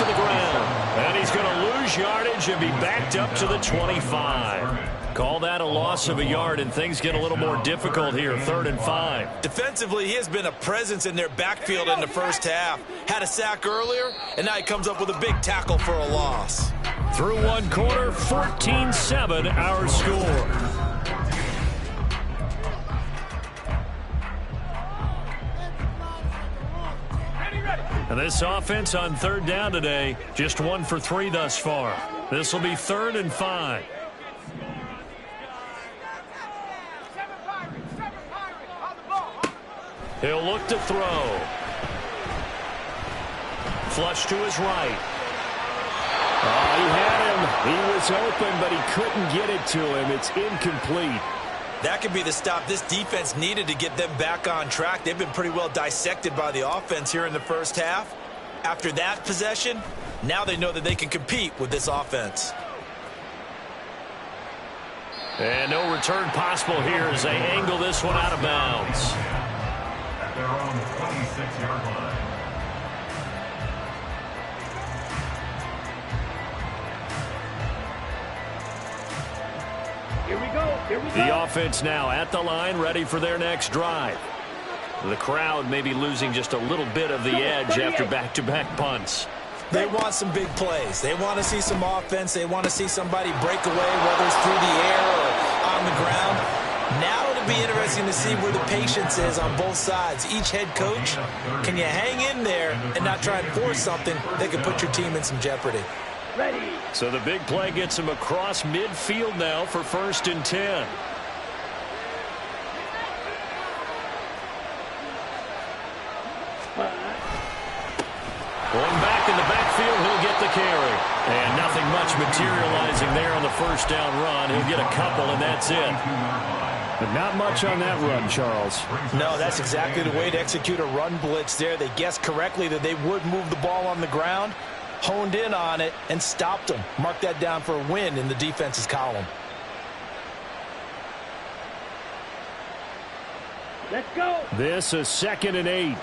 to the ground. And he's going to lose yardage and be backed up to the 25. Call that a loss of a yard, and things get a little more difficult here, 3rd and 5. Defensively, he has been a presence in their backfield in the first half. Had a sack earlier, and now he comes up with a big tackle for a loss. Through one quarter, 14-7 our score. And this offense on 3rd down today, just 1 for 3 thus far. This will be 3rd and 5. He'll look to throw. Flush to his right. Oh, he had him. He was open, but he couldn't get it to him. It's incomplete. That could be the stop this defense needed to get them back on track. They've been pretty well dissected by the offense here in the first half. After that possession, now they know that they can compete with this offense. And no return possible here as they angle this one out of bounds. They're on the 26-yard line. Here we go. The offense now at the line, ready for their next drive. The crowd may be losing just a little bit of the edge after back-to-back punts. They want some big plays. They want to see some offense. They want to see somebody break away, whether it's through the air or on the ground. Now it'll be interesting to see where the patience is on both sides. Each head coach, can you hang in there and not try and force something that could put your team in some jeopardy? Ready. So the big play gets him across midfield now for 1st and 10. Going back in the backfield, he'll get the carry. And nothing much materializing there on the 1st down run. He'll get a couple, and that's it. But not much on that run, Charles. No, that's exactly the way to execute a run blitz there. They guessed correctly that they would move the ball on the ground, honed in on it, and stopped them. Mark that down for a win in the defense's column. Let's go. This is 2nd and 8.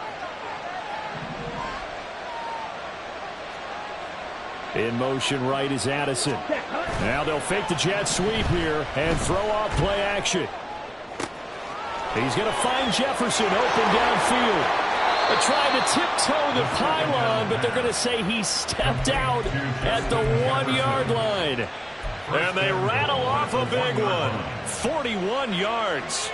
In motion right is Addison. Now they'll fake the jet sweep here and throw off play action. He's going to find Jefferson open downfield. They're trying to tiptoe the pylon, but they're going to say he stepped out at the 1-yard line. And they rattle off a big one. 41 yards.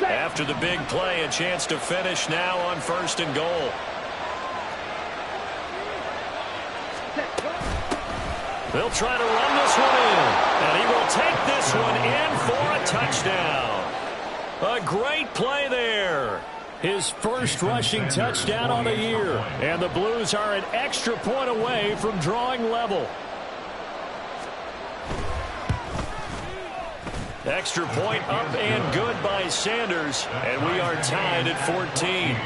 After the big play, a chance to finish now on 1st and goal. They'll try to run this one in, and he will take this one in for a touchdown. A great play there. His first rushing touchdown on the year, and the Blues are an extra point away from drawing level. Extra point up and good by Sanders, and we are tied at 14.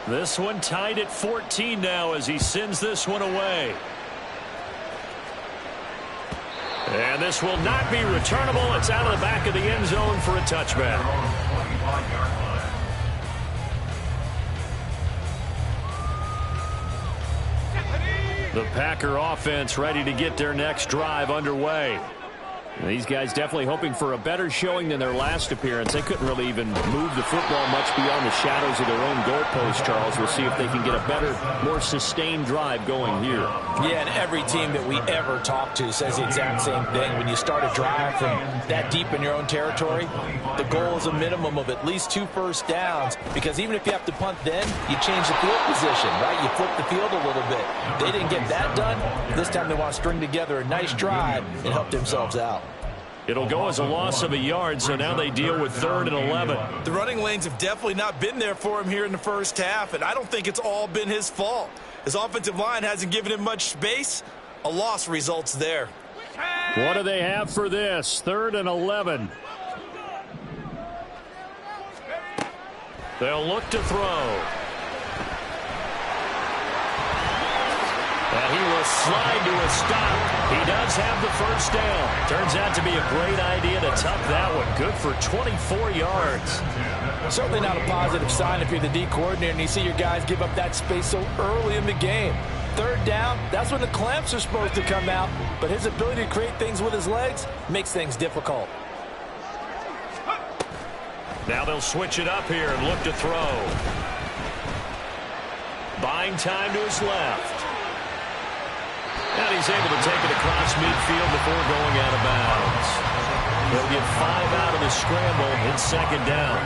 This one tied at 14 now as he sends this one away. And this will not be returnable. It's out of the back of the end zone for a touchback. The Packer offense ready to get their next drive underway. These guys definitely hoping for a better showing than their last appearance. They couldn't really even move the football much beyond the shadows of their own goalpost, Charles. We'll see if they can get a better, more sustained drive going here. Yeah, and every team that we ever talk to says the exact same thing. When you start a drive from that deep in your own territory, the goal is a minimum of at least 2 first downs, because even if you have to punt then, you change the field position, right? You flip the field a little bit. They didn't get that done. This time they want to string together a nice drive and help themselves out. It'll go as a loss of a yard, so now they deal with 3rd and 11. The running lanes have definitely not been there for him here in the first half, and I don't think it's all been his fault. His offensive line hasn't given him much space. A loss results there. What do they have for this? 3rd and 11. They'll look to throw. And he will slide to a stop. He does have the first down. Turns out to be a great idea to tuck that one. Good for 24 yards. Certainly not a positive sign if you're the D coordinator and you see your guys give up that space so early in the game. Third down, that's when the clamps are supposed to come out, but his ability to create things with his legs makes things difficult. Now they'll switch it up here and look to throw. Buying time to his left. And he's able to take it across midfield before going out of bounds. They'll get 5 out of the scramble in second down.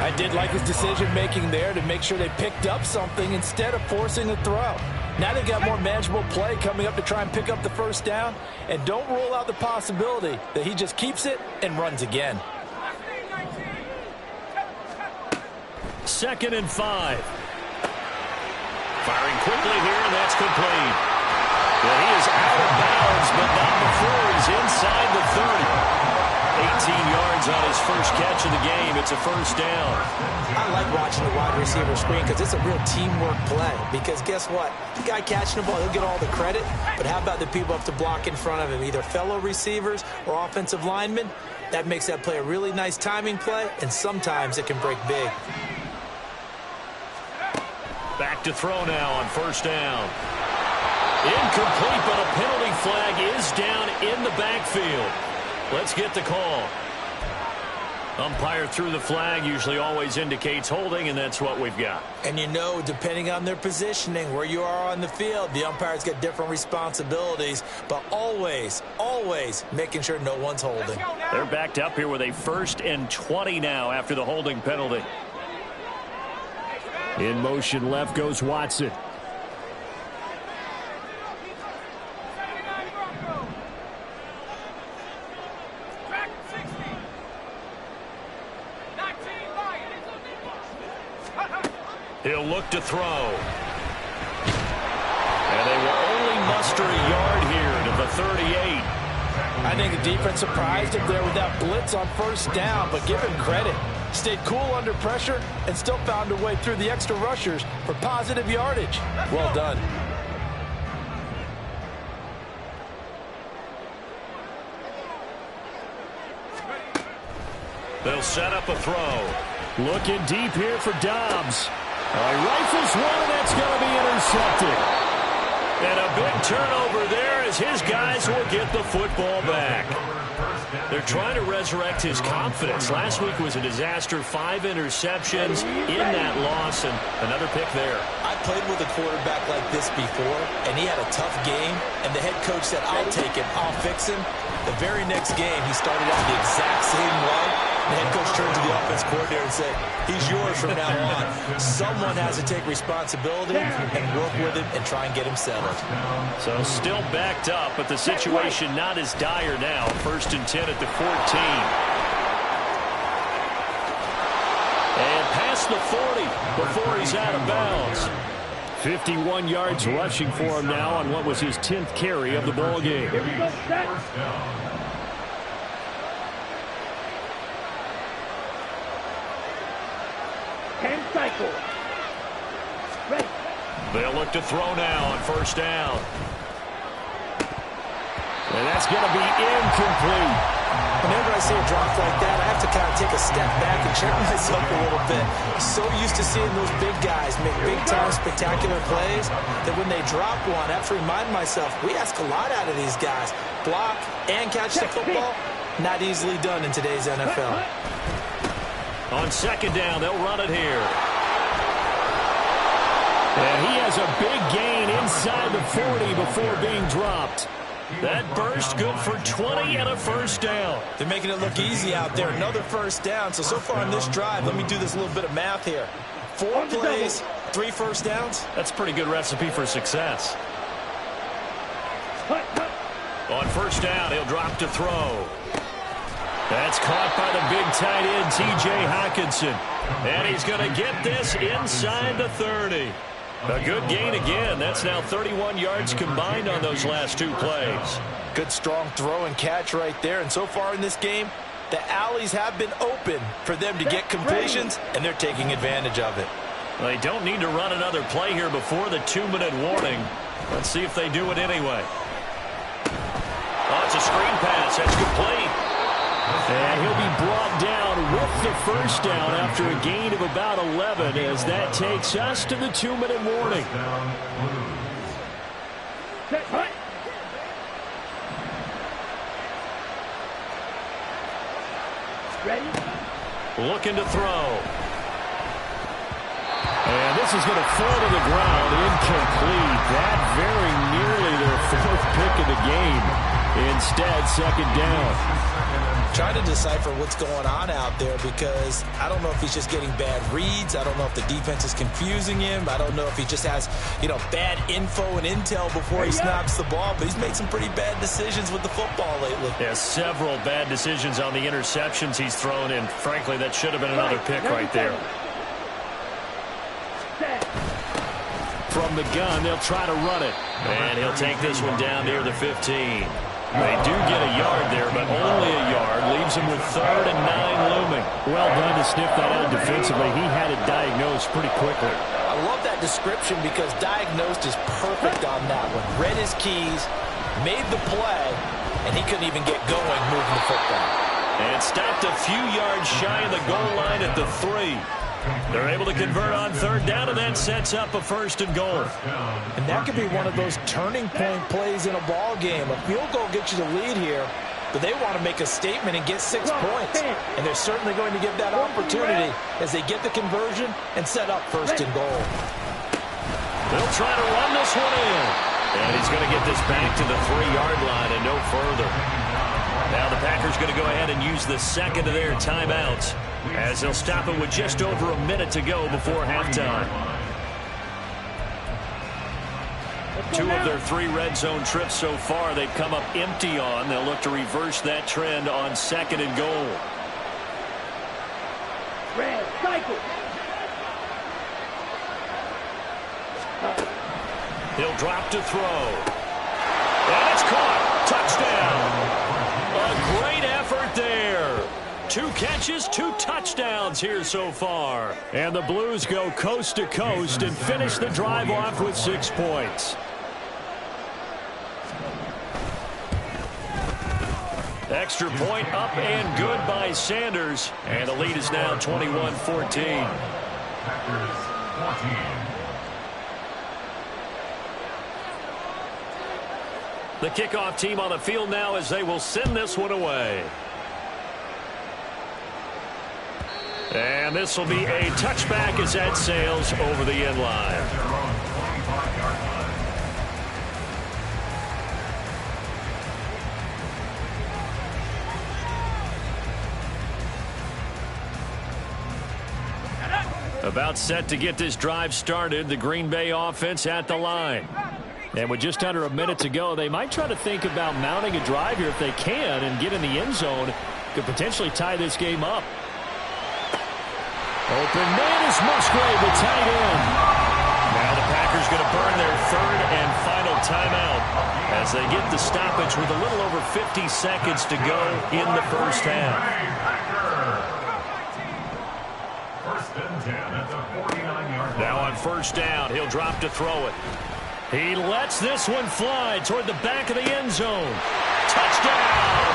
I did like his decision-making there to make sure they picked up something instead of forcing a throw. Now they've got more manageable play coming up to try and pick up the first down. And don't rule out the possibility that he just keeps it and runs again. 2nd and 5. Firing quickly here, and that's complete. Well, he is out of bounds, but not before he's inside the 30. 18 yards on his first catch of the game. It's a first down. I like watching the wide receiver screen because it's a real teamwork play. Because guess what? The guy catching the ball, he'll get all the credit. But how about the people up to block in front of him, either fellow receivers or offensive linemen? That makes that play a really nice timing play, and sometimes it can break big. Back to throw now on first down. Incomplete, but a penalty flag is down in the backfield. Let's get the call. Umpire threw the flag, usually always indicates holding, and that's what we've got. And you know, depending on their positioning, where you are on the field, the umpire's got different responsibilities, but always, always making sure no one's holding. They're backed up here with a 1st and 20 now after the holding penalty. In motion left goes Watson. He'll look to throw. And they will only muster a yard here to the 38. I think the defense surprised him there with that blitz on first down, but give him credit. Stayed cool under pressure and still found a way through the extra rushers for positive yardage. Well done. They'll set up a throw. Looking deep here for Dobbs. He rifles one, and that's going to be intercepted. And a big turnover there as his guys will get the football back. They're trying to resurrect his confidence. Last week was a disaster. 5 interceptions in that loss, and another pick there. I played with a quarterback like this before, and he had a tough game, and the head coach said, I'll take him, I'll fix him. The very next game, he started out the exact same way. The head coach turned to the offense coordinator and said, he's yours from now on. Someone has to take responsibility and work with him and try and get him settled. So still backed up, but the situation not as dire now. 1st and 10 at the 14. And past the 40 before he's out of bounds. 51 yards rushing for him now on what was his 10th carry of the ball game. They'll look to throw now on first down. And that's going to be incomplete. Whenever I see a drop like that, I have to kind of take a step back and check myself a little bit. So used to seeing those big guys make big-time spectacular plays that when they drop one, I have to remind myself, we ask a lot out of these guys. Block and catch the football, not easily done in today's NFL. On second down, they'll run it here. And he has a big gain inside the 40 before being dropped. That burst good for 20 and a first down. They're making it look easy out there. Another first down. So far on this drive, let me do this little bit of math here. 4 plays, 3 first downs. That's a pretty good recipe for success. On first down, he'll drop to throw. That's caught by the big tight end, T.J. Hockenson. And he's going to get this inside the 30. A good gain again. That's now 31 yards combined on those last 2 plays. Good strong throw and catch right there. And so far in this game, the alleys have been open for them to get completions, and they're taking advantage of it. They don't need to run another play here before the 2-minute warning. Let's see if they do it anyway. Oh, it's a screen pass. That's complete. And he'll be brought down with the first down after a gain of about 11 as that takes us to the 2-minute warning. Ready? Looking to throw. And this is going to fall to the ground, incomplete. That very nearly their 4th pick of the game. Instead, 2nd down. Trying to decipher what's going on out there because I don't know if he's just getting bad reads. I don't know if the defense is confusing him. I don't know if he just has, bad info and intel before he snaps the ball. But he's made some pretty bad decisions with the football lately. Yeah, several bad decisions on the interceptions he's thrown in. Frankly, that should have been another pick right there. From the gun, they'll try to run it. And he'll take this one down near the 15. They do get a yard there, but only a yard. Leaves him with 3rd and 9 looming. Well done to sniff that out defensively. He had it diagnosed pretty quickly. I love that description because diagnosed is perfect on that one. Read his keys, made the play, and he couldn't even get going moving the football. And stopped a few yards shy of the goal line at the 3. They're able to convert on 3rd down, and that sets up a 1st and goal. And that could be one of those turning point plays in a ball game. A field goal gets you the lead here, but they want to make a statement and get 6 points. And they're certainly going to give that opportunity as they get the conversion and set up 1st and goal. They'll try to run this one in. And he's going to get this back to the 3-yard line and no further. Now the Packers going to go ahead and use the 2nd of their timeouts as they'll stop it with just over a minute to go before halftime. 2 of their 3 red zone trips so far they've come up empty on. They'll look to reverse that trend on 2nd and goal. Red, cycle. He'll drop to throw. And it's caught. Touchdown. A great effort there. 2 catches, 2 touchdowns here so far. And the Blues go coast to coast and finish the drive off with 6 points. Extra point up and good by Sanders. And the lead is now 21-14. Packers 14. The kickoff team on the field now as they will send this one away. And this will be a touchback as that sails over the end line. About set to get this drive started, the Green Bay offense at the line. And with just under a minute to go, they might try to think about mounting a drive here if they can and get in the end zone. Could potentially tie this game up. Open man is Musgrave, the tight end. Now the Packers going to burn their 3rd and final timeout as they get the stoppage with a little over 50 seconds to go in the first half. 1st and 10 at the 49-yard line. Now on 1st down, he'll drop to throw it. He lets this one fly toward the back of the end zone. Touchdown,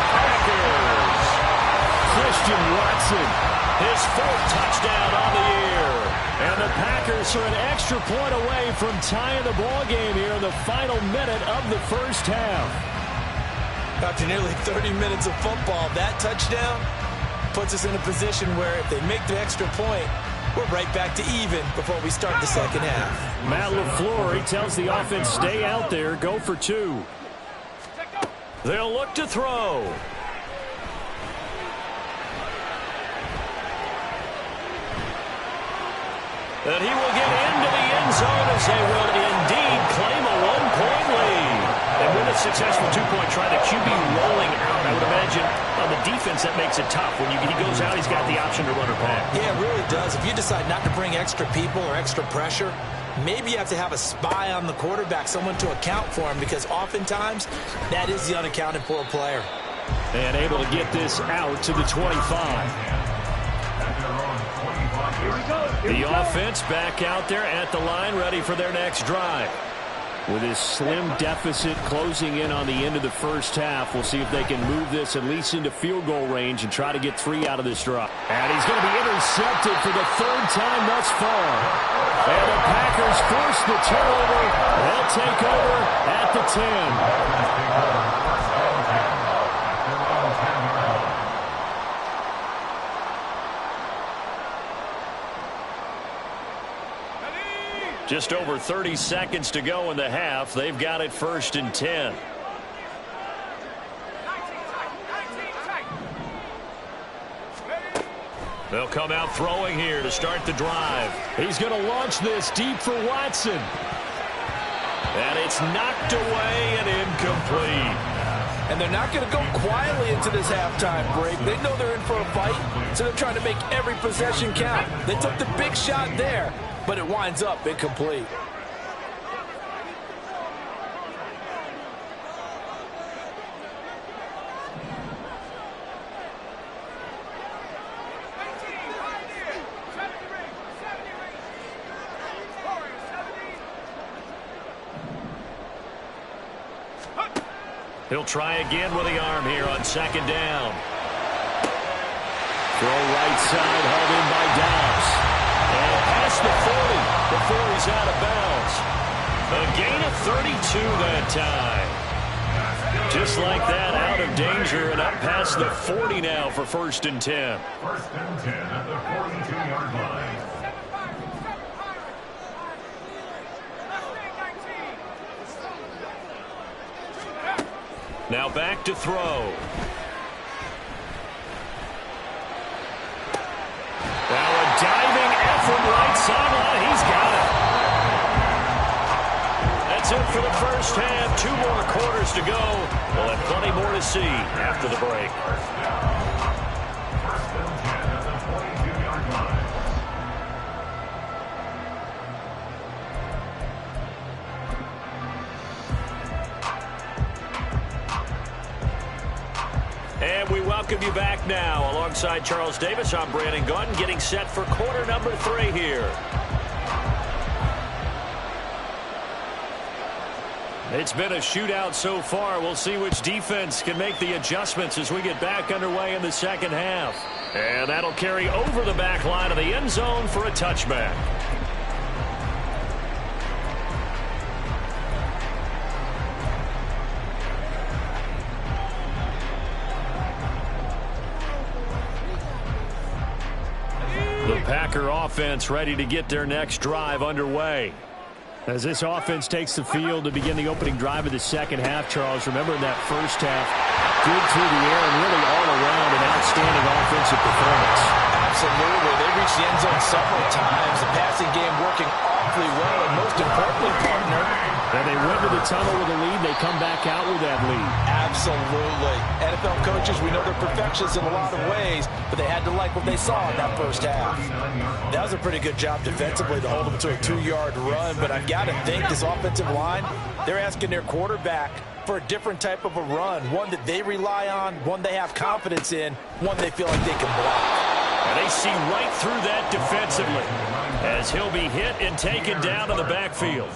Packers! Christian Watson, his 4th touchdown on the year. And the Packers are an extra point away from tying the ball game here in the final minute of the first half. After nearly 30 minutes of football, that touchdown puts us in a position where if they make the extra point, we're right back to even before we start the 2nd half. Matt LaFleur, he tells the offense, stay out there, go for 2. They'll look to throw. And he will get into the end zone as they will indeed claim a 1-point lead. And with a successful 2-point try, the QB rolling out, I would imagine on the defense that makes it tough. When he goes out, he's got the option to run or pass. Yeah, it really does. If you decide not to bring extra people or extra pressure, maybe you have to have a spy on the quarterback, someone to account for him, because oftentimes that is the unaccounted for player. And able to get this out to the 25. At their own 25 The offense back out there at the line, ready for their next drive. With his slim deficit closing in on the end of the first half, we'll see if they can move this at least into field goal range and try to get 3 out of this drive. And he's going to be intercepted for the 3rd time thus far. And the Packers force the turnover. They'll take over at the 10. Just over 30 seconds to go in the half. They've got it 1st and 10. They'll come out throwing here to start the drive. He's going to launch this deep for Watson. And it's knocked away and incomplete. And they're not going to go quietly into this halftime break. They know they're in for a fight, so they're trying to make every possession count. They took the big shot there, but it winds up incomplete. He'll try again with the arm here on 2nd down. Throw right side, hauled in by Dobbs. And past the 40 before he's out of bounds. A gain of 32 that time. Just like that, out of danger and up past the 40 now for 1st and 10. 1st and 10 at the 42-yard line. Now back to throw. Now a diving effort right sideline. He's got it. That's it for the first half. 2 more quarters to go. We'll have plenty more to see after the break. 1st and 10 at the 42-yard line. And we welcome you back now. Alongside Charles Davis, I'm Brandon Gaudin, getting set for quarter number 3 here. It's been a shootout so far. We'll see which defense can make the adjustments as we get back underway in the second half. And that'll carry over the back line of the end zone for a touchback. The Packer offense ready to get their next drive underway. As this offense takes the field to begin the opening drive of the second half, Charles, remember in that first half, good through the air and really all around an outstanding offensive performance. Absolutely. They reached the end zone several times. The passing game working awfully well, and most importantly, partner, and they went to the tunnel with a lead. They come back out with that lead. Absolutely. NFL coaches, we know they're perfectionists in a lot of ways, but they had to like what they saw in that first half. That was a pretty good job defensively to hold them to a 2-yard run, but I've got to think this offensive line, they're asking their quarterback for a different type of a run, one that they rely on, one they have confidence in, one they feel like they can block. And they see right through that defensively as he'll be hit and taken down to the backfield.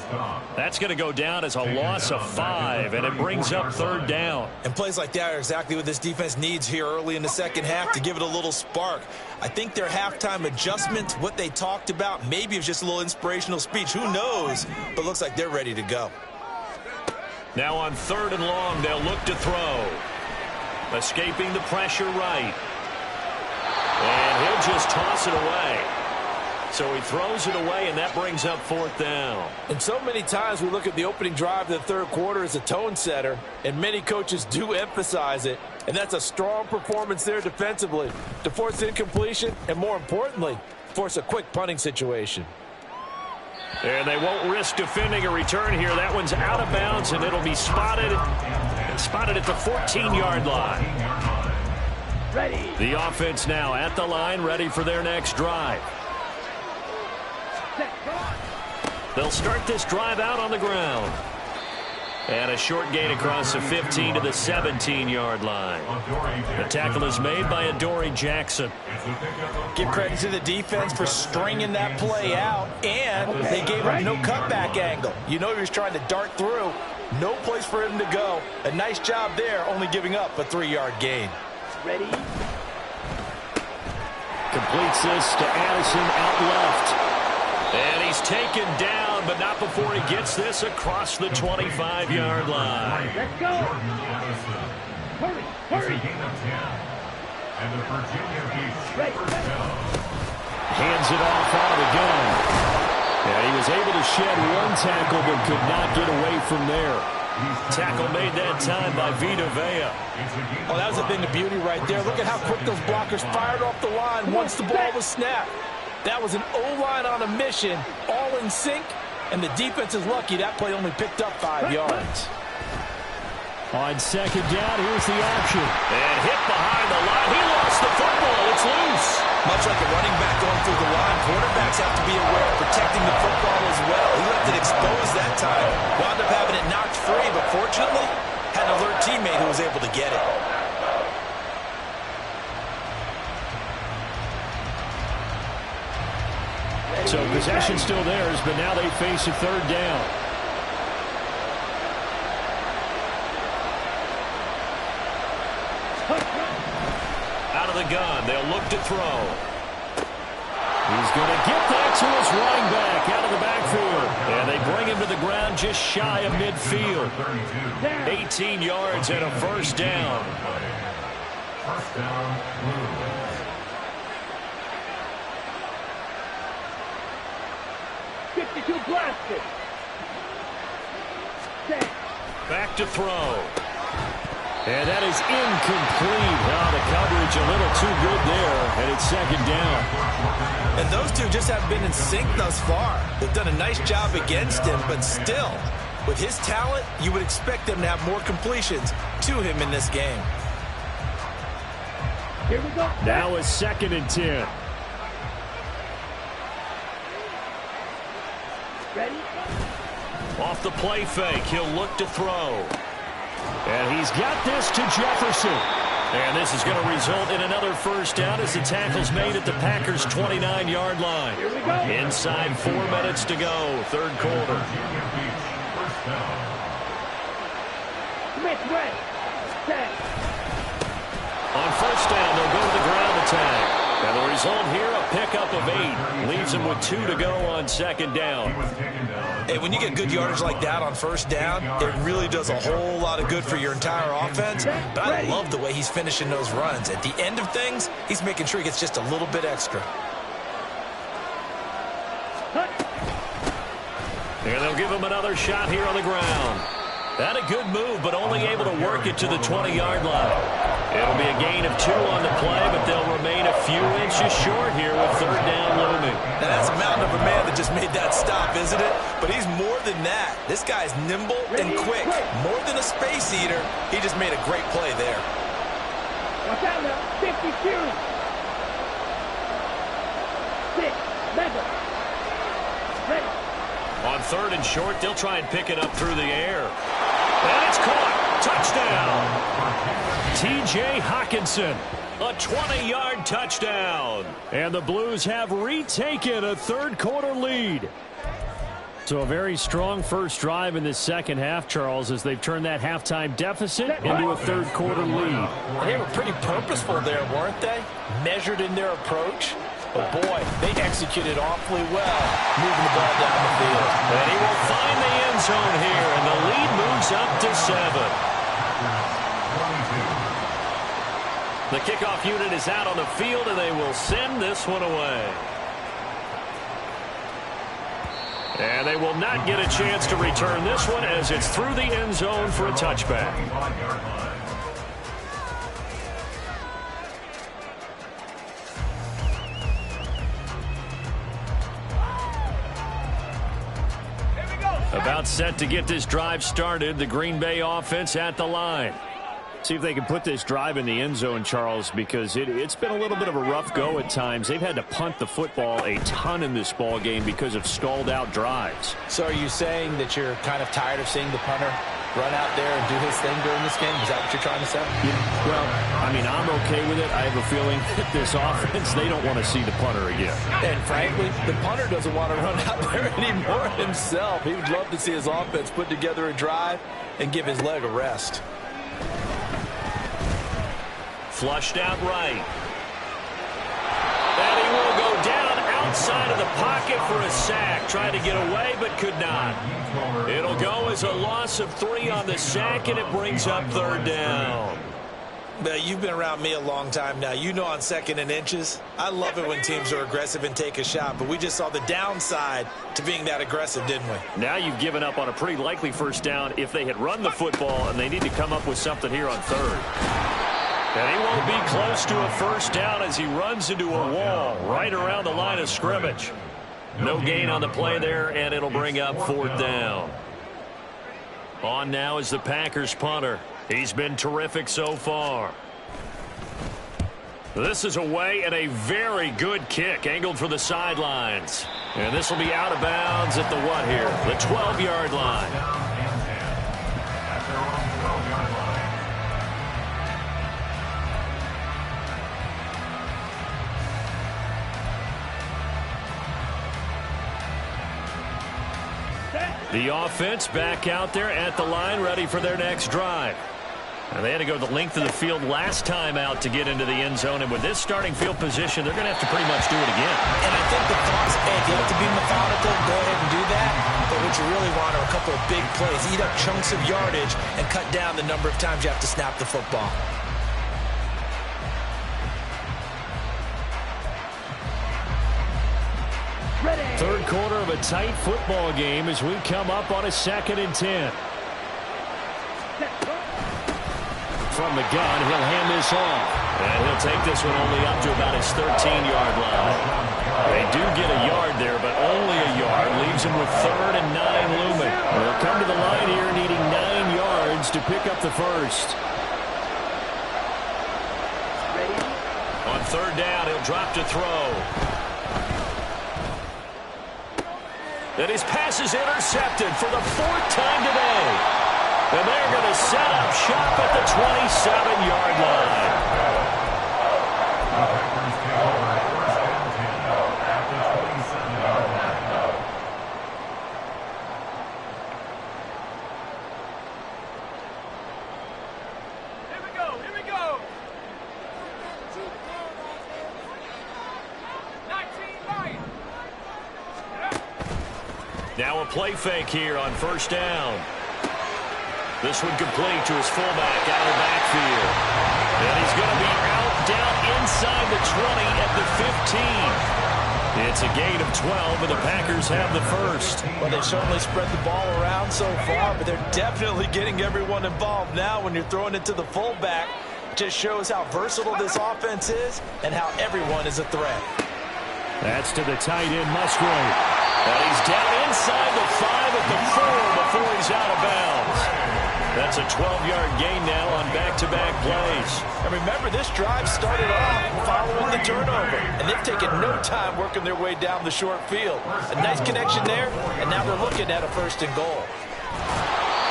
That's going to go down as a loss of 5, and it brings up 3rd down. And plays like that are exactly what this defense needs here early in the second half to give it a little spark. I think their halftime adjustment, what they talked about, maybe it was just a little inspirational speech. Who knows? But looks like they're ready to go. Now on 3rd and long, they'll look to throw. Escaping the pressure right. And he'll just toss it away. So he throws it away, and that brings up 4th down. And so many times we look at the opening drive of the third quarter as a tone setter, and many coaches do emphasize it. And that's a strong performance there defensively to force incompletion and, more importantly, force a quick punting situation. And they won't risk defending a return here. That one's out of bounds, and it'll be spotted at the 14-yard line. Ready. The offense now at the line, ready for their next drive. They'll start this drive out on the ground. And a short gain across the 15 to the 17-yard line. The tackle is made by Adoree Jackson. Give credit to the defense for stringing that play out, and they gave him no cutback angle. You know he was trying to dart through. No place for him to go. A nice job there, only giving up a 3-yard gain. Ready? Completes this to Addison out left. And he's taken down, but not before he gets this across the 25-yard line. Let's go. Hurry, hurry. And the Virginia Beach Ready. first down. Hands it off out of the gun. And he was able to shed one tackle, but could not get away from there. Tackle made that time by Vita Vea. Oh, that was a thing of beauty right there. Look at how quick those blockers fired off the line once the ball was snapped. That was an O-line on a mission, all in sync, and the defense is lucky that play only picked up 5 yards. On second down, here's the option. And hit behind the line. He lost the football. It's loose. Much like a running back going through the line, quarterbacks have to be aware of protecting the football as well. He left it exposed that time. Wound up having it knocked free, but fortunately, had an alert teammate who was able to get it. So possession still theirs, but now they face a third down. Out of the gun, they'll look to throw. He's going to get that to his running back out of the backfield. And they bring him to the ground just shy of midfield. 18 yards and a first down. First down, Blues. Blasted. Back to throw. And that is incomplete. Oh, the coverage a little too good there, and it's second down. And those two just have been in sync thus far. They've done a nice job against him, but still, with his talent, you would expect them to have more completions to him in this game. Here we go. Now a 2nd and 10. Ready? Off the play fake, he'll look to throw. And he's got this to Jefferson. And this is going to result in another first down as the tackle's made at the Packers' 29-yard line. Here we go. Inside 4 minutes to go, third quarter. Smith ready. Set. On first down, they'll go to the ground attack. And the result here, a pickup of 8. Leaves them with 2 to go on second down. Hey, when you get good yardage like that on first down, it really does a whole lot of good for your entire offense. But I love the way he's finishing those runs. At the end of things, he's making sure he gets just a little bit extra. And they'll give him another shot here on the ground. That a good move, but only able to work it to the 20-yard line. It'll be a gain of 2 on the play, but they'll remain a few inches short here with third down looming. Now that's a mountain of a man that just made that stop, isn't it? But he's more than that. This guy's nimble and quick. More than a space eater, he just made a great play there. Watch out now. 50 series. 6. Mega. Ready. On third and short, they'll try and pick it up through the air. And it's caught. Touchdown. T.J. Hockenson. A 20-yard touchdown. And the Blues have retaken a third-quarter lead. So a very strong first drive in the second half, Charles, as they've turned that halftime deficit into a third-quarter lead. They were pretty purposeful there, weren't they? Measured in their approach. But, boy, they executed awfully well, moving the ball down the field. And he will find the end zone here, and the lead moves up to 7. The kickoff unit is out on the field, and they will send this one away. And they will not get a chance to return this one as it's through the end zone for a touchback. About set to get this drive started. The Green Bay offense at the line. See if they can put this drive in the end zone, Charles, because it's been a little bit of a rough go at times. They've had to punt the football a ton in this ball game because of stalled out drives. So are you saying that you're kind of tired of seeing the punter run out there and do his thing during this game? Is that what you're trying to say? Yeah, well, I mean, I'm okay with it. I have a feeling that this offense, they don't want to see the punter again. And frankly, the punter doesn't want to run out there anymore himself. He would love to see his offense put together a drive and give his leg a rest. Flushed out right. And he will go down outside of the pocket for a sack. Tried to get away, but could not. It'll go as a loss of 3 on the sack, and it brings up 3rd down. Now, you've been around me a long time now. You know on 2nd and inches, I love it when teams are aggressive and take a shot, but we just saw the downside to being that aggressive, didn't we? Now you've given up on a pretty likely first down if they had run the football, and they need to come up with something here on 3rd. And he won't be close to a first down as he runs into a wall right around the line of scrimmage. No gain on the play there, and it'll bring up 4th down. On now is the Packers punter. He's been terrific so far. This is away and a very good kick angled for the sidelines. And this will be out of bounds at the what here? The 12-yard line. The offense back out there at the line, ready for their next drive. And they had to go the length of the field last time out to get into the end zone. And with this starting field position, they're going to have to pretty much do it again. And I think the thoughts, if you have to be methodical, go ahead and do that. But what you really want are a couple of big plays. Eat up chunks of yardage and cut down the number of times you have to snap the football. Third quarter of a tight football game as we come up on a 2nd and 10. From the gun, he'll hand this off. And he'll take this one only up to about his 13-yard line. They do get a yard there, but only a yard. Leaves him with 3rd and 9 looming. They'll come to the line here needing 9 yards to pick up the first. On 3rd down, he'll drop to throw. And his pass is intercepted for the 4th time today. And they're going to set up shop at the 27-yard line. Here we go. 19 Lions. Now a play fake here on 1st down. This one complete to his fullback out of the backfield. And he's going to be out down inside the 20 at the 15. It's a gain of 12, and the Packers have the first. Well, they certainly spread the ball around so far, but they're definitely getting everyone involved now when you're throwing it to the fullback. Just shows how versatile this offense is and how everyone is a threat. That's to the tight end, Musgrave. And he's down inside the 5 at the 4 before he's out of bounds. That's a 12-yard gain now on back-to-back plays. And remember, this drive started off following the turnover, and they've taken no time working their way down the short field. A nice connection there, and now they're looking at a 1st and goal.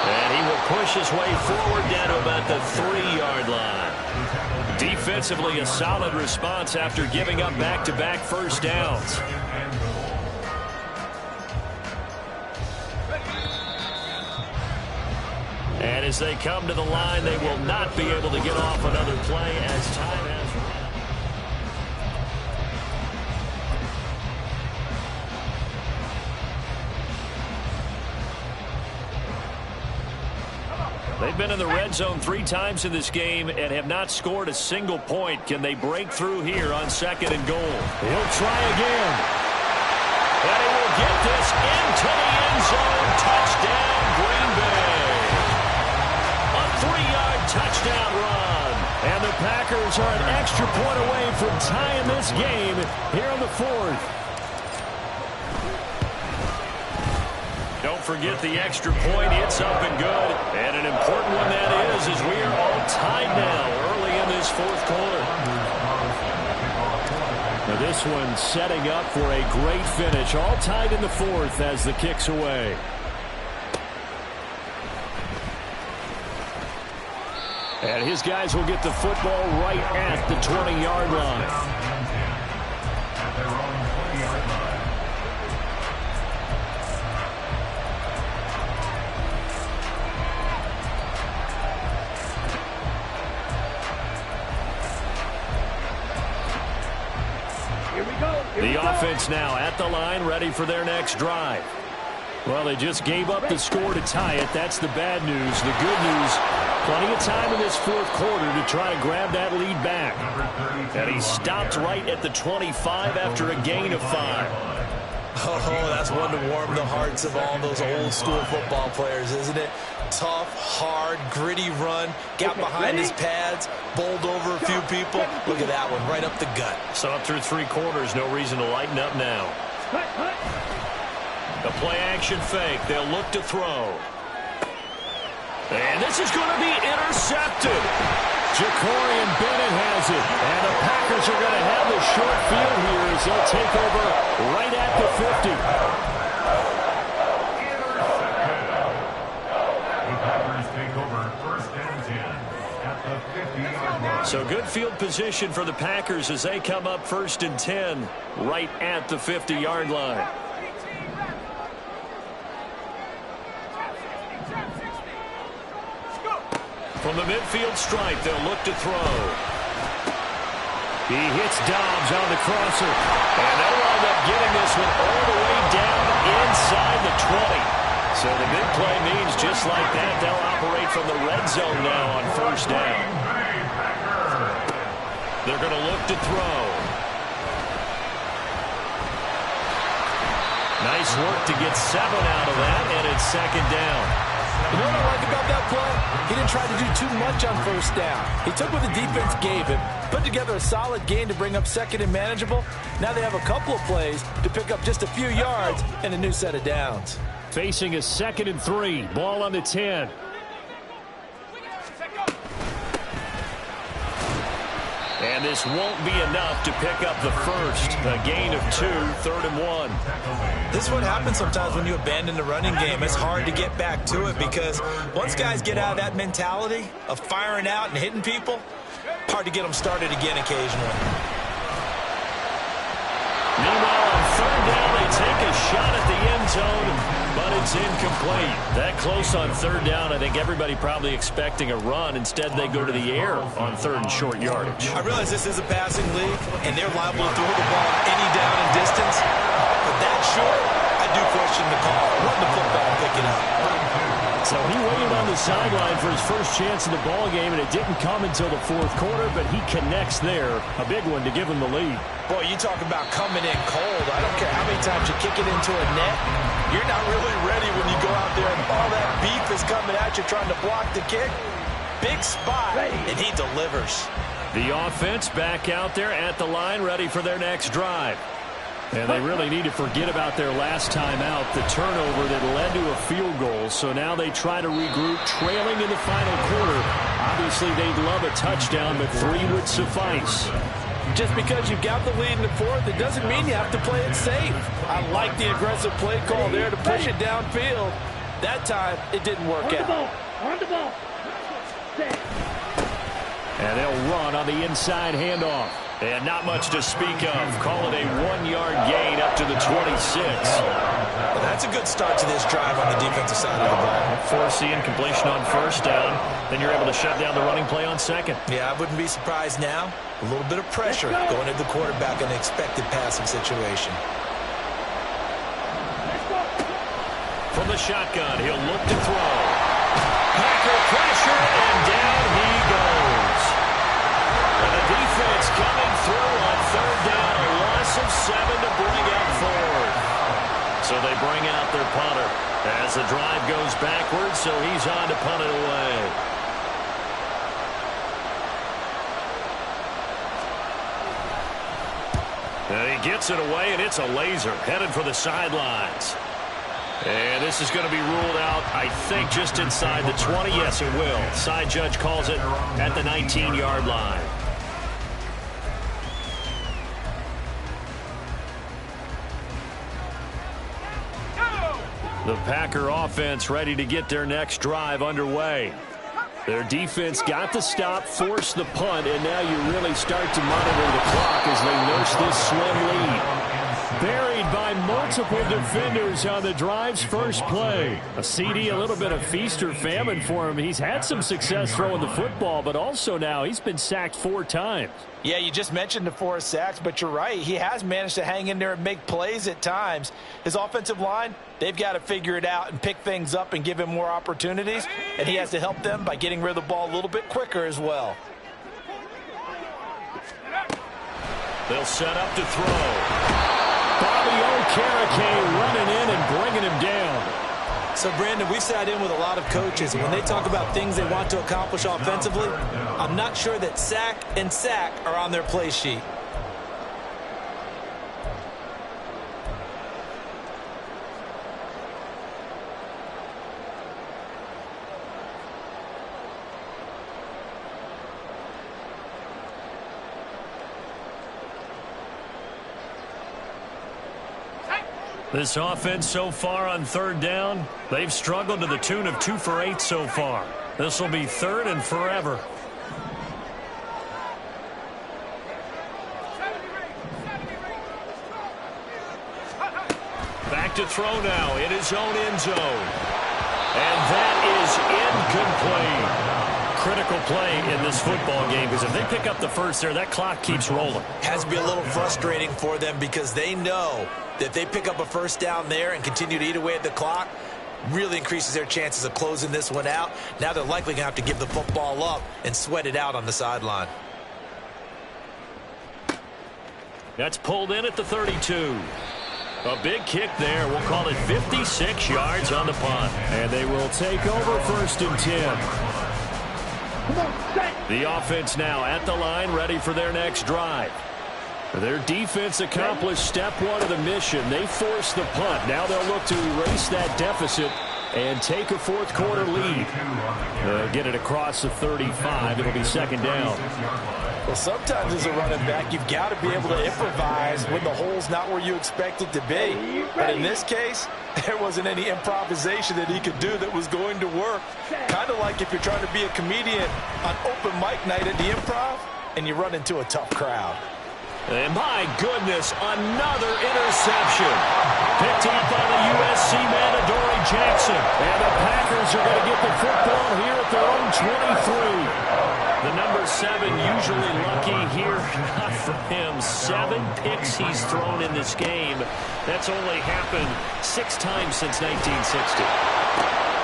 And he will push his way forward down to about the 3-yard line. Defensively, a solid response after giving up back-to-back first downs. And as they come to the line, they will not be able to get off another play as time has run. They've been in the red zone 3 times in this game and have not scored a single point. Can they break through here on 2nd and goal? He'll try again. And he will get this into the end zone. Touchdown, Green Bay. 3-yard touchdown run. And the Packers are an extra point away from tying this game here in the 4th. Don't forget the extra point. It's up and good. And an important one that is, as we are all tied now early in this 4th quarter. Now this one setting up for a great finish. All tied in the 4th as the kick's away. And his guys will get the football right at the 20-yard line. At their own 20-yard line. The offense now at the line, ready for their next drive. Well, they just gave up the score to tie it. That's the bad news. The good news, plenty of time in this fourth quarter to try to grab that lead back. And he stopped right at the 25 after a gain of 5. Oh, that's one to warm the hearts of all those old school football players, isn't it? Tough, hard, gritty run, got behind his pads, bowled over a few people. Look at that one, right up the gut. So up through 3 quarters, no reason to lighten up now. The play action fake, they'll look to throw. And this is going to be intercepted. Jacorian Bennett has it. And the Packers are going to have the short field here as they'll take over right at the 50. The Packers take over first and 10 at the 50-yard line. So good field position for the Packers as they come up first and 10 right at the 50-yard line. From the midfield stripe, they'll look to throw. He hits Dobbs on the crosser. And they'll wind up getting this one all the way down inside the 20. So the big play means just like that, they'll operate from the red zone now on first down. They're going to look to throw. Nice work to get 7 out of that, and it's second down. You know what I like about that play? He didn't try to do too much on first down. He took what the defense gave him, put together a solid gain to bring up second and manageable. Now they have a couple of plays to pick up just a few yards and a new set of downs. Facing a 2nd and 3, ball on the 10. And this won't be enough to pick up the first. A gain of 2, 3rd and 1. This is what happens sometimes when you abandon the running game. It's hard to get back to it because once guys get out of that mentality of firing out and hitting people, hard to get them started again occasionally. Meanwhile, on 3rd down, they take a shot at the end zone, but it's incomplete. That close on 3rd down, I think everybody probably expecting a run. Instead, they go to the air on 3rd and short yardage. I realize this is a passing league, and they're liable to throw the ball any down and distance. But that short, I do question the call. Run the football and pick it up. So he waited on the sideline for his first chance in the ball game, and it didn't come until the 4th quarter, but he connects there. A big one to give him the lead. Boy, you talk about coming in cold. I don't care how many times you kick it into a net. You're not really ready when you go out there and all that beef is coming at you trying to block the kick. Big spot, and he delivers. The offense back out there at the line, ready for their next drive. And they really need to forget about their last time out, the turnover that led to a field goal. So now they try to regroup, trailing in the final quarter. Obviously, they'd love a touchdown, but 3 would suffice. Just because you've got the lead in the 4th, it doesn't mean you have to play it safe. I like the aggressive play call there to push it downfield. That time, it didn't work out. On the ball. Set. And they'll run on the inside handoff. And not much to speak of. Call it a 1-yard gain up to the 26. Well, that's a good start to this drive on the defensive side of the ball. Forcing completion on first down. Then you're able to shut down the running play on 2nd. Yeah, I wouldn't be surprised now. A little bit of pressure going at the quarterback in an expected passing situation. From the shotgun, he'll look to throw. Packer pressure, and down he goes. And the defense coming through on 3rd down. A loss of 7 to bring up 4th. So they bring out their punter as the drive goes backwards, so he's on to punt it away. And he gets it away, and it's a laser headed for the sidelines. And this is going to be ruled out, I think, just inside the 20. Yes, it will. Side judge calls it at the 19-yard line. The Packer offense ready to get their next drive underway. Their defense got the stop, forced the punt, and now you really start to monitor the clock as they nurse this slim lead. Buried by multiple defenders on the drive's first play. A CD, a little bit of feast or famine for him. He's had some success throwing the football, but also now he's been sacked 4 times. Yeah, you just mentioned the 4 sacks, but you're right. He has managed to hang in there and make plays at times. His offensive line, they've got to figure it out and pick things up and give him more opportunities, and he has to help them by getting rid of the ball a little bit quicker as well. They'll set up to throw. Bobby Okereke running in and bringing him down. So, Brandon, we've sat in with a lot of coaches, and when they talk about things they want to accomplish offensively, I'm not sure that sack and sack are on their play sheet. This offense so far on 3rd down, they've struggled to the tune of 2 for 8 so far. This will be 3rd and forever. Back to throw now in his own end zone. And that is incomplete. Critical play in this football game, because if they pick up the first there, that clock keeps rolling. Has to be a little frustrating for them because they know that if they pick up a first down there and continue to eat away at the clock, really increases their chances of closing this one out. Now they're likely going to have to give the football up and sweat it out on the sideline. That's pulled in at the 32. A big kick there. We'll call it 56 yards on the punt. And they will take over 1st and 10. The offense now at the line, ready for their next drive. Their defense accomplished step 1 of the mission. They forced the punt. Now they'll look to erase that deficit and take a 4th quarter lead. Get it across the 35. It'll be 2nd down. Well, sometimes as a running back, you've got to be able to improvise when the hole's not where you expect it to be. But in this case, there wasn't any improvisation that he could do that was going to work. Kind of like if you're trying to be a comedian on open mic night at the Improv and you run into a tough crowd. And my goodness, another interception. Picked up by the USC man, Adoree Jackson. And the Packers are going to get the football here at their own 23. The number 7 usually lucky here. Not for him. 7 picks he's thrown in this game. That's only happened 6 times since 1960.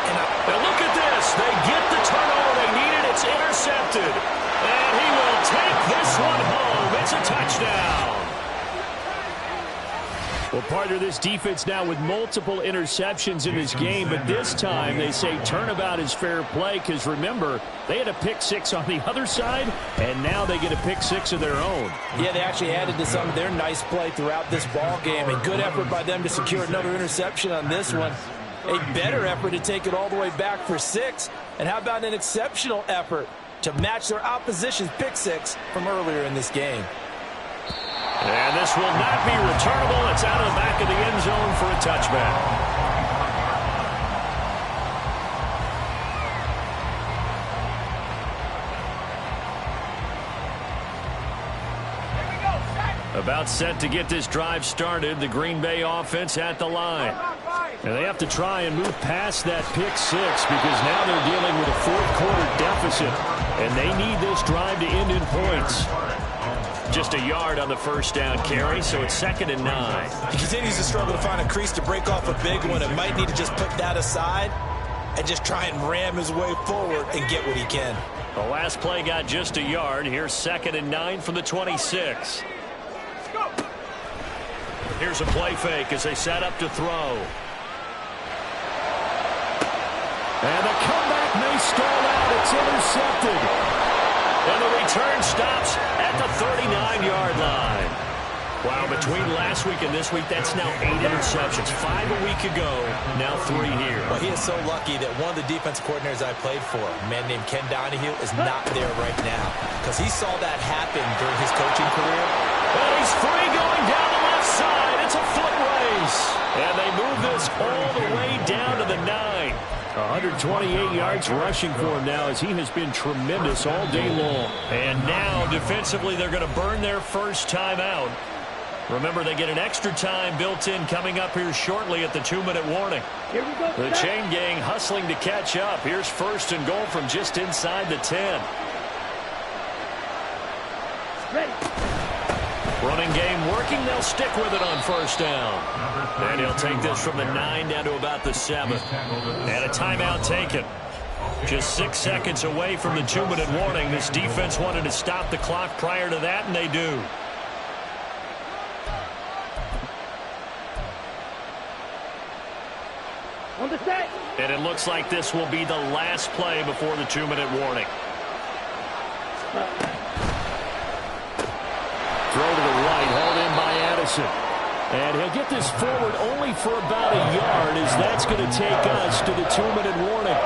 And look at this. They get the turnover they needed. It's intercepted. And he will take this one home. It's a touchdown. Well, partner, this defense now with multiple interceptions in this game, but this time they say turnabout is fair play because, remember, they had a pick 6 on the other side, and now they get a pick 6 of their own. Yeah, they actually added to some of their nice play throughout this ball game. A good effort by them to secure another interception on this one. A better effort to take it all the way back for 6. And how about an exceptional effort to match their opposition's pick 6 from earlier in this game? And this will not be returnable. It's out of the back of the end zone for a touchback. About set to get this drive started, the Green Bay offense at the line. And they have to try and move past that pick 6 because now they're dealing with a 4th quarter deficit. And they need this drive to end in points. Just a yard on the first down carry, so it's 2nd and 9. He continues to struggle to find a crease to break off a big one and might need to just put that aside and just try and ram his way forward and get what he can. The last play got just a yard. Here's 2nd and 9 from the 26. Here's a play fake as they set up to throw. And the comeback may stall out. It's intercepted. And the return stops at the 39-yard line. Wow, between last week and this week, that's now 8 interceptions. 5 a week ago, now 3 here. Well, he is so lucky that one of the defensive coordinators I played for, a man named Ken Donahue, is not there right now. Because he saw that happen during his coaching career. And he's free going down the left side. It's a foot race. And they move this all the way down to the 9. 128 yards rushing for him now as he has been tremendous all day long. And now defensively they're going to burn their first timeout. Remember, they get an extra time built in coming up here shortly at the 2-minute warning. Here we go. The chain gang hustling to catch up. Here's first and goal from just inside the 10. Ready. Running game working. They'll stick with it on first down. And he'll take this from the 9 down to about the 7. And a timeout taken. Just 6 seconds away from the 2-minute warning. This defense wanted to stop the clock prior to that, and they do. On the set. And it looks like this will be the last play before the 2-minute warning. Throw to the right, hauled in by Addison. And he'll get this forward only for about a yard, as that's going to take us to the 2-minute warning.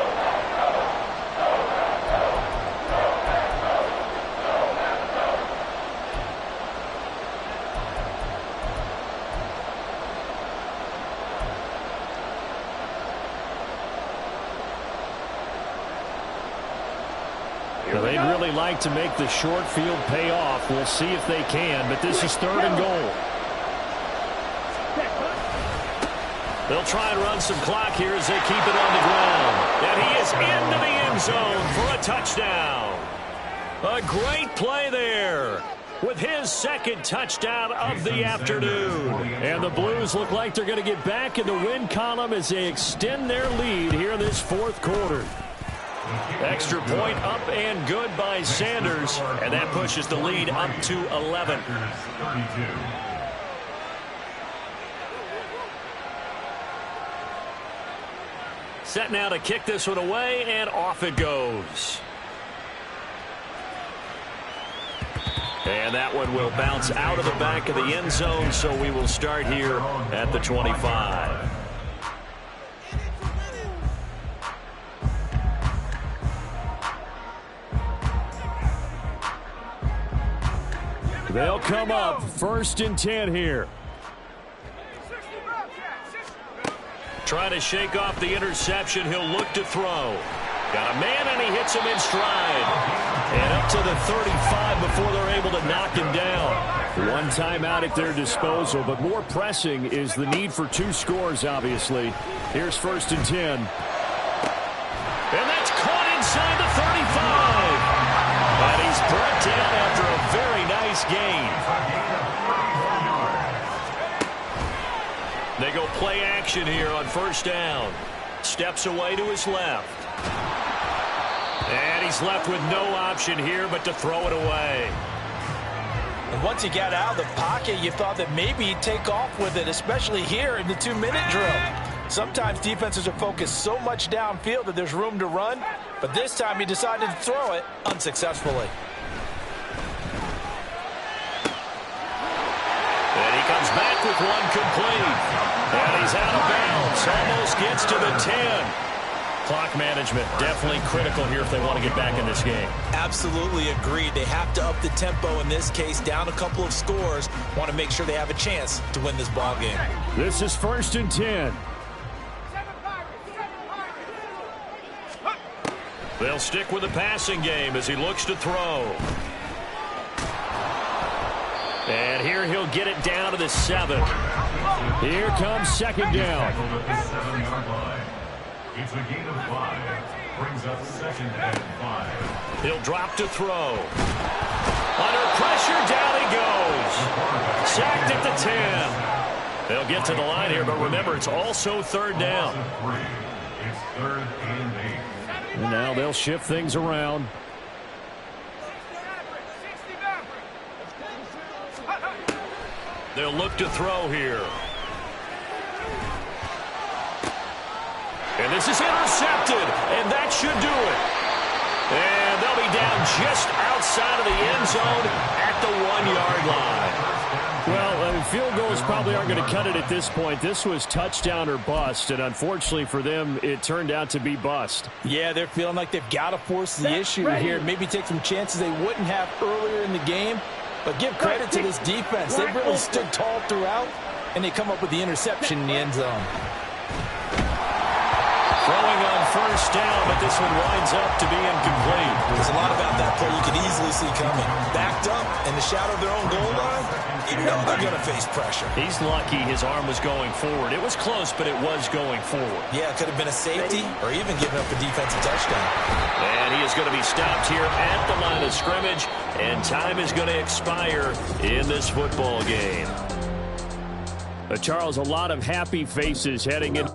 Now, they'd really like to make the short field pay off. We'll see if they can, but this is 3rd and goal. They'll try and run some clock here as they keep it on the ground. And he is into the end zone for a touchdown. A great play there with his second touchdown of the afternoon. And the Blues look like they're going to get back in the win column as they extend their lead here in this 4th quarter. Extra point up and good by Sanders. And that pushes the lead up to 11. Set now to kick this one away, and off it goes. And that one will bounce out of the back of the end zone, so we will start here at the 25. They'll come up 1st and 10 here. Trying to shake off the interception. He'll look to throw. Got a man, and he hits him in stride. And up to the 35 before they're able to knock him down. One timeout at their disposal, but more pressing is the need for 2 scores, obviously. Here's 1st and 10. And that's caught inside the 35. And he's brought down after a very nice gain. They go play action here on first down. Steps away to his left. And he's left with no option here but to throw it away. And once he got out of the pocket, you thought that maybe he'd take off with it, especially here in the 2-minute drill. Sometimes defenses are focused so much downfield that there's room to run, but this time he decided to throw it unsuccessfully. And he comes back with one complete. And he's out of bounds. Almost gets to the 10. Clock management definitely critical here if they want to get back in this game. Absolutely agreed. They have to up the tempo in this case, down a couple of scores. Want to make sure they have a chance to win this ball game. This is 1st and 10. They'll stick with the passing game as he looks to throw. And here he'll get it down to the 7. Here comes 2nd down. It's a gain of 5. Brings up 2nd and 5. He'll drop to throw. Under pressure, down he goes. Sacked at the 10. They'll get to the line here, but remember, it's also 3rd down. It's 3rd and 8. And now they'll shift things around. They'll look to throw here. And this is intercepted, and that should do it. And they'll be down just outside of the end zone at the 1-yard line. Well, field goals probably aren't going to cut it at this point. This was touchdown or bust, and unfortunately for them, it turned out to be bust. Yeah, they're feeling like they've got to force the issue here. Maybe take some chances they wouldn't have earlier in the game. But give credit to this defense. They've really stood tall throughout, and they come up with the interception in the end zone. Throwing on first down, but this one winds up to be incomplete. There's a lot about that play you could easily see coming. Backed up in the shadow of their own goal line, you know they're going to face pressure. He's lucky his arm was going forward. It was close, but it was going forward. Yeah, it could have been a safety or even giving up a defensive touchdown. And he is going to be stopped here at the line of scrimmage, and time is going to expire in this football game. Charles, a lot of happy faces heading in.